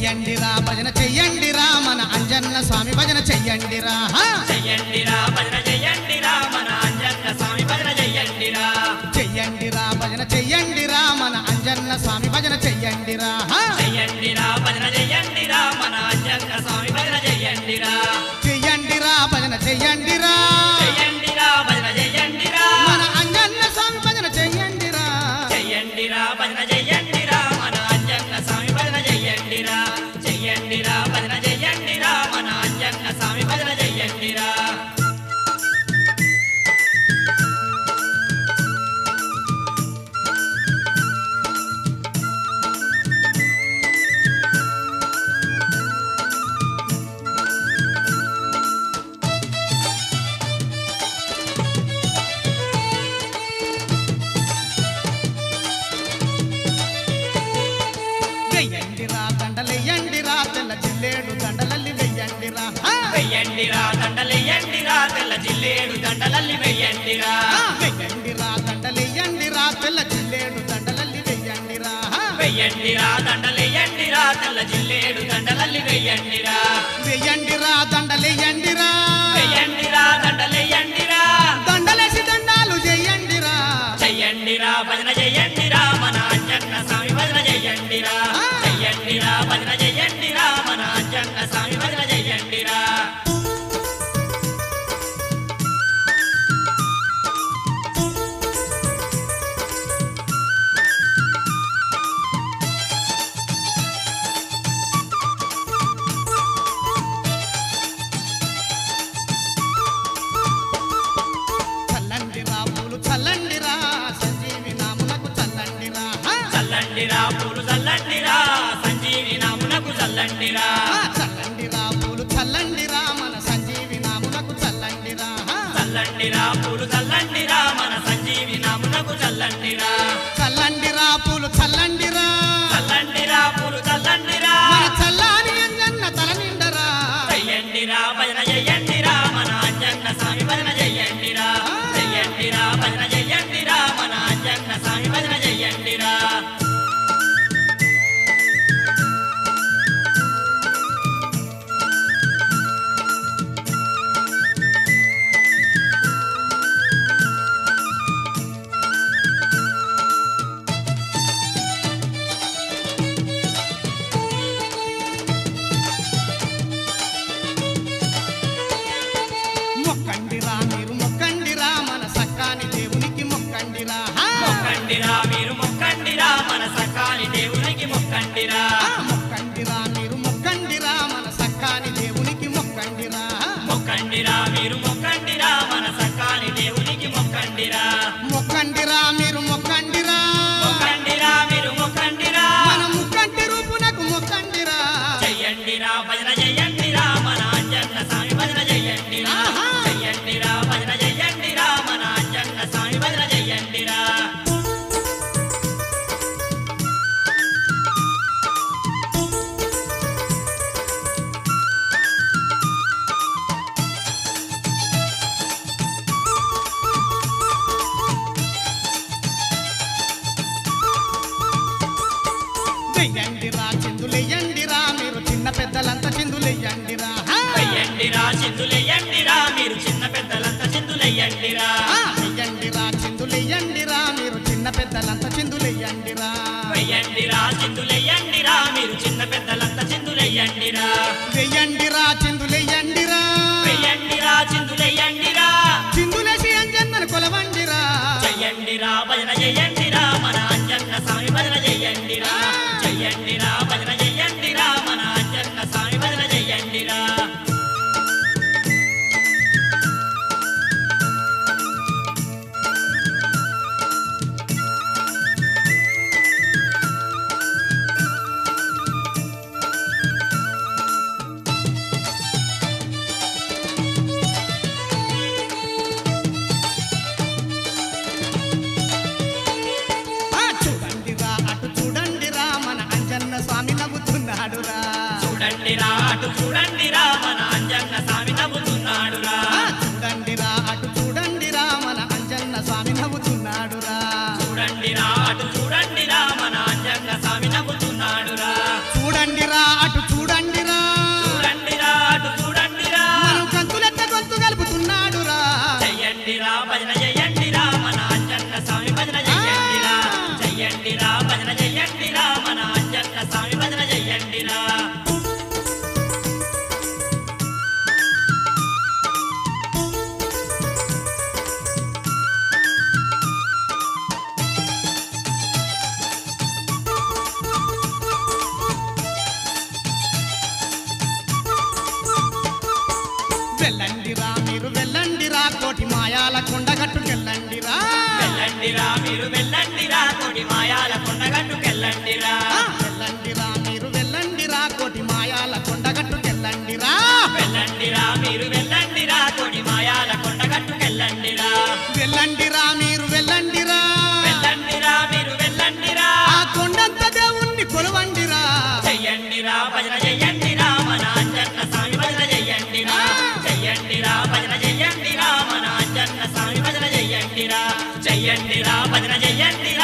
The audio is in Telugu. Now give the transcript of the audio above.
చెయ్యండిరా భజన చెయ్యండిరా మన అంజన్న స్వామి భజన చెయ్యండిరా చెయ్యండిరా భజన చెయ్యండిరా మన అంజన్న స్వామి భజన చెయ్యండిరా చెయ్యండిరా భజన చెయ్యండిరా మన అంజన్న స్వామి భజన చెయ్యండిరా చెయ్యండిరా భజన చెయ్యండిరా మన అంజన్న స్వామి భజన చెయ్యండిరా చెయ్యండిరా భజన చెయ్యండిరా చెయ్యండిరా భజన చెయ్యండిరా మన అంజన్న స్వామి భజన చెయ్యండిరా చెయ్యండిరా భజన చెయ్యండిరా మన అంజన్న స్వామి భజన చెయ్యండిరా చెయ్యండిరా భజన చెయ్యండిరా మన అంజన్న స్వామి భజన చెయ్యండిరా వెయ్యండిరా దండలెయ్యండిరా తెల్ల జిల్లేడు దండలల్లి వెయ్యండిరా వెయ్యండిరా దండలెయ్యండిరా తెల్ల జిల్లేడు దండలల్లి వెయ్యండిరా వెయ్యండిరా దండలెయ్యండిరా తెల్ల జిల్లేడు దండలల్లి వెయ్యండిరా వెయ్యండిరా దండలెయ్యండిరా తెల్ల జిల్లేడు దండలల్లి వెయ్యండిరా వెయ్యండిరా దండలెయ్యండిరా వెయ్యండిరా దండలెయ్యండిరా దండలేసి దండాలు చెయ్యండిరా చెయ్యండిరా భజన చెయ్యండిరా మన అంజన్న స్వామి భజన చెయ్యండిరా చెయ్యండిరా భజన చెయ్యండిరా మన అంజన్న స్వామి భజన చెయ్యండిరా చల్లండిరా పూలు చల్లండిరా సంజీవి నామునకు చల్లండిరా చల్లండిరా పూలు చల్లండిరా సంజీవి నామునకు చల్లండిరా చల్లండిరా పూలు చల్లండిరా మన సంజీవి నామునకు చల్లండిరా చల్లండిరా పూలు చల్లండిరా మన సంజీవి నామునకు చల్లండిరా చల్లండిరా పూలు చల్లండిరా చల్లండిరా పూలు చల్లండిరా మన చల్లాని అంజన్న తల నిండరా చెయ్యండిరా భజన చెయ్యండిరా మన అంజన్న స్వామి భజన చెయ్యండిరా చెయ్యండిరా భజన చెయ్యండిరా మన అంజన్న స్వామి భజన చెయ్యండిరా మొక్కండిరా మీరు మొక్కండిరా మన సక్కాని దేవునికి మొక్కండిరా మొక్కండిరా మీరు మొక్కండిరా మన సకాని దేవునికి మొక్కండిరా మొక్కండిరా మీరు మొక్కండిరా మన సక్కాని దేవునికి మొక్కండిరా మొక్కండిరా మీరు మొక్కండిరా మన సకాని దేవునికి మొక్కండిరా మొక్కండిరా మీరు మొక్కండిరా మొక్కండిరా మీరు మొక్కండిరా మన ముక్కంటి రూపునకు మొక్కండిరా చెయ్యండిరా భజన చెయ్యండిరా మన అంజన్న స్వామి భజన చెయ్యండిరా చెయ్యండిరా భజన చెయ్యండిరా మన అంజన్న స్వామి భజన చెయ్యండిరా వెయ్యండిరా చిందులెయ్యండిరా మీరు చిన్న పెద్దలంతా చిందులెయ్యండిరా వెయ్యండిరా చిందులెయ్యండిరా మీరు చిన్న పెద్దలంతా చిందులెయ్యండిరా వెయ్యండిరా చిందులెయ్యండిరా మీరు చిన్న పెద్దలంతా చిందులెయ్యండిరా వెయ్యండిరా చిందులెయ్యండిరా మీరు చిన్న పెద్దలంతా చిందులెయ్యండిరా వెయ్యండిరా చిందులెయ్యండిరా వెయ్యండిరా చిందులెయ్యండిరా చిందులేసి అంజన్నను కొలవండిరా చెయ్యండిరా భజన చెయ్యండిరా మన అంజన్న స్వామి భజన చెయ్యండిరా చెయ్యండిరా భజన చెయ్యండిరా మన అంజన్న స్వామి భజన చెయ్యండిరా చూడండిరా అటు చూడండిరా మన అంజన్న స్వామి నవ్వుతున్నాడురా చూడండిరా అటు చూడండిరా మన అంజన్న స్వామి నవ్వుతున్నాడురా చూడండిరా అటు చూడండిరా మన అంజన్న స్వామి నవ్వుతున్నాడురా చూడండిరా అటు చూడండిరా మన అంజన్న స్వామి నవ్వుతున్నాడురా చూడండిరా అటు వెళ్ళండిరా మీరు వెళ్ళండిరా వెళ్ళండిరా మీరు వెళ్ళండిరా ఆ కొండంత దేవుణ్ణి కొలవండిరా చెయ్యండిరా భజన చెయ్యండిరా మన అంజన్న స్వామి భజన చెయ్యండిరా చెయ్యండిరా భజన చెయ్యండిరా మన అంజన్న స్వామి భజన చెయ్యండిరా చెయ్యండిరా భజన చెయ్యండిరా